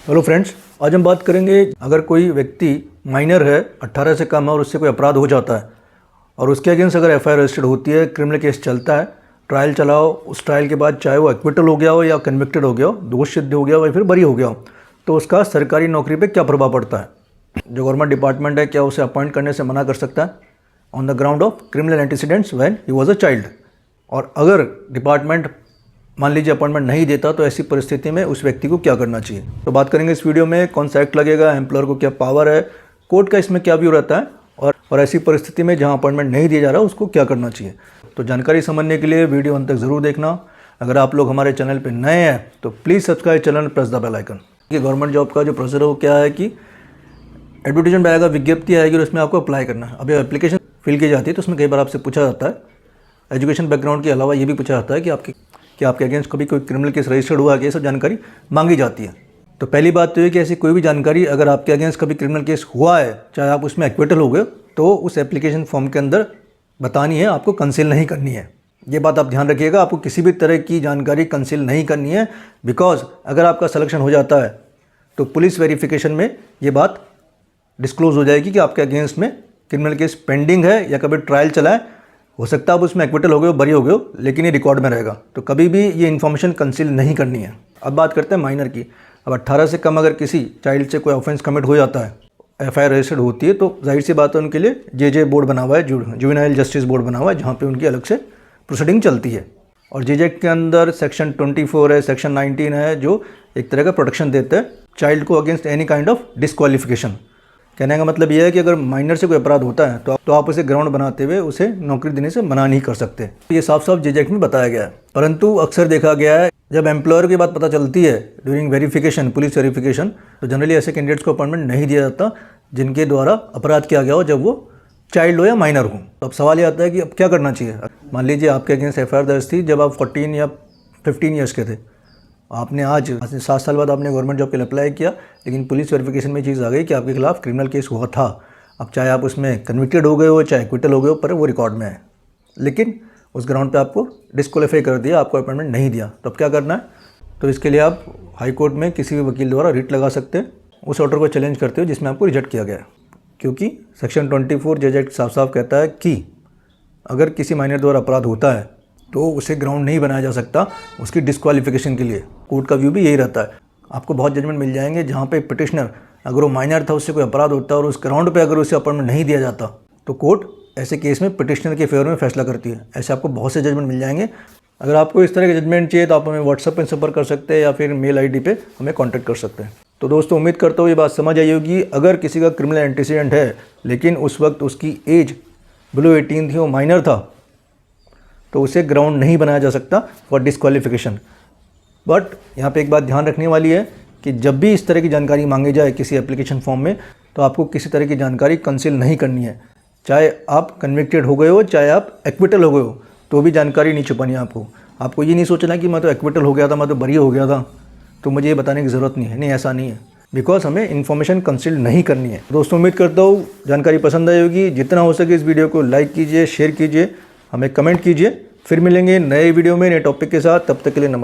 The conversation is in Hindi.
हेलो फ्रेंड्स, आज हम बात करेंगे अगर कोई व्यक्ति माइनर है, 18 से कम है और उससे कोई अपराध हो जाता है और उसके अगेंस्ट अगर एफआईआर रजिस्टर्ड होती है, क्रिमिनल केस चलता है, ट्रायल चलाओ, उस ट्रायल के बाद चाहे वो एक्विटल हो गया हो या कन्विक्टेड हो गया हो, दोष सिद्ध हो गया हो या फिर बरी हो गया हो, तो उसका सरकारी नौकरी पे क्या प्रभाव पड़ता है। जो गवर्नमेंट डिपार्टमेंट है क्या उसे अपॉइंट करने से मना कर सकता है on the ground of criminal antecedents when he was a child. और अगर डिपार्टमेंट मान लीजिए अपॉइंटमेंट नहीं देता तो ऐसी परिस्थिति में उस व्यक्ति को क्या करना चाहिए। तो बात करेंगे इस वीडियो में कौन सा एक्ट लगेगा, एम्प्लॉयर को क्या पावर है, कोर्ट का इसमें क्या व्यू रहता है और ऐसी परिस्थिति में जहां अपॉइंटमेंट नहीं दिया जा रहा उसको क्या करना चाहिए। तो जानकारी समझने के लिए वीडियो अंत तक ज़रूर देखना। अगर आप लोग हमारे चैनल पर नए हैं तो please subscribe channel, press the bell icon. कि गवर्नमेंट जॉब का जो प्रोसेस है वो क्या है कि एडवर्टीजमेंट आएगा, विज्ञप्ति आएगी और उसमें आपको अप्लाई करना है। अभी एप्लीकेशन फिल की जाती है तो उसमें कई बार आपसे पूछा जाता है एजुकेशन बैकग्राउंड के अलावा ये भी पूछा जाता है कि आपके अगेंस्ट कभी कोई क्रिमिनल केस रजिस्टर्ड हुआ है, ये सब जानकारी मांगी जाती है। तो पहली बात तो ये कि ऐसी कोई भी जानकारी अगर आपके अगेंस्ट कभी क्रिमिनल केस हुआ है, चाहे आप उसमें एक्विटल हो गए, तो उस एप्लीकेशन फॉर्म के अंदर बतानी है, आपको कंसील नहीं करनी है। ये बात आप ध्यान रखिएगा, आपको किसी भी तरह की जानकारी कंसील नहीं करनी है। बिकॉज अगर आपका सिलेक्शन हो जाता है तो पुलिस वेरिफिकेशन में ये बात डिस्क्लोज हो जाएगी कि आपके अगेंस्ट में क्रिमिनल केस पेंडिंग है या कभी ट्रायल चला है। हो सकता है आप उसमें एक्विटल हो गए हो, बरी हो गए हो, लेकिन ये रिकॉर्ड में रहेगा। तो कभी भी ये इन्फॉर्मेशन कंसील नहीं करनी है। अब बात करते हैं माइनर की। अब 18 से कम अगर किसी चाइल्ड से कोई ऑफेंस कमिट हो जाता है, एफआईआर रजिस्टर्ड होती है, तो जाहिर सी बात है उनके लिए जेजे बोर्ड बना हुआ है, जुवेनाइल जस्टिस बोर्ड बना हुआ है, जहाँ पे उनकी अलग से प्रोसीडिंग चलती है। और जेजे के अंदर सेक्शन 24 है, सेक्शन 19 है, जो एक तरह का प्रोटेक्शन देते हैं चाइल्ड को against any kind of disqualification. कहने का मतलब यह है कि अगर माइनर से कोई अपराध होता है तो आप उसे ग्राउंड बनाते हुए उसे नौकरी देने से मना नहीं कर सकते। ये साफ साफ जेजे एक्ट में बताया गया है। परंतु अक्सर देखा गया है जब एम्प्लॉयर की बात पता चलती है ड्यूरिंग वेरिफिकेशन, पुलिस वेरिफिकेशन, तो जनरली ऐसे कैंडिडेट्स को अपॉइंटमेंट नहीं दिया जाता जिनके द्वारा अपराध किया गया हो, जब वो चाइल्ड हो या माइनर हो। तो अब सवाल ये आता है कि अब क्या करना चाहिए। मान लीजिए आपके अगेंस्ट एफआईआर दर्ज थी जब आप 14 या 15 ईयर्स के थे, आपने आज 7 साल बाद आपने गवर्नमेंट जॉब के लिए अप्लाई किया, लेकिन पुलिस वेरिफिकेशन में चीज़ आ गई कि आपके खिलाफ क्रिमिनल केस हुआ था। अब चाहे आप उसमें कन्विक्टेड हो गए हो, चाहे एक्विटल हो गए हो, पर वो रिकॉर्ड में है, लेकिन उस ग्राउंड पे आपको डिस्क्वालीफाई कर दिया, आपको अपॉइंटमेंट नहीं दिया। तो अब क्या करना है? तो इसके लिए आप हाई कोर्ट में किसी भी वकील द्वारा रिट लगा सकते हैं उस ऑर्डर को चैलेंज करते हुए जिसमें आपको रिजेक्ट किया गया है। क्योंकि सेक्शन 24 जेजे एक्ट साफ साफ कहता है कि अगर किसी माइनर द्वारा अपराध होता है तो उसे ग्राउंड नहीं बनाया जा सकता उसकी डिस्क्वालिफिकेशन के लिए। कोर्ट का व्यू भी यही रहता है। आपको बहुत जजमेंट मिल जाएंगे जहाँ पे पिटिशनर अगर वो माइनर था, उससे कोई अपराध होता है और उस ग्राउंड पे अगर उसे अपॉइंटमेंट नहीं दिया जाता तो कोर्ट ऐसे केस में पिटिशनर के फेवर में फैसला करती है। ऐसे आपको बहुत से जजमेंट मिल जाएंगे। अगर आपको इस तरह के जजमेंट चाहिए तो आप हमें व्हाट्सएप पर संपर्क कर सकते हैं या फिर मेल ID पे हमें कॉन्टैक्ट कर सकते हैं। तो दोस्तों, उम्मीद करता हूँ ये बात समझ आई होगी। अगर किसी का क्रिमिनल एंटीसीडेंट है लेकिन उस वक्त उसकी एज बिलो 18 थी, वो माइनर था, तो उसे ग्राउंड नहीं बनाया जा सकता फॉर डिस्क्वालिफिकेशन। बट यहाँ पे एक बात ध्यान रखने वाली है कि जब भी इस तरह की जानकारी मांगी जाए किसी एप्लीकेशन फॉर्म में, तो आपको किसी तरह की जानकारी कंसील नहीं करनी है। चाहे आप कन्विक्टेड हो गए हो, चाहे आप एक्विटल हो गए हो, तो भी जानकारी नहीं छुपानी है आपको ये नहीं सोचना कि मैं तो एक्विटल हो गया था, मैं तो बरी हो गया था, तो मुझे ये बताने की ज़रूरत नहीं है। नहीं, ऐसा नहीं है, बिकॉज हमें इन्फॉर्मेशन कंसील नहीं करनी है। दोस्तों, उम्मीद करता हूँ जानकारी पसंद आई होगी। जितना हो सके इस वीडियो को लाइक कीजिए, शेयर कीजिए, हमें कमेंट कीजिए। फिर मिलेंगे नए वीडियो में नए टॉपिक के साथ। तब तक के लिए नमस्कार।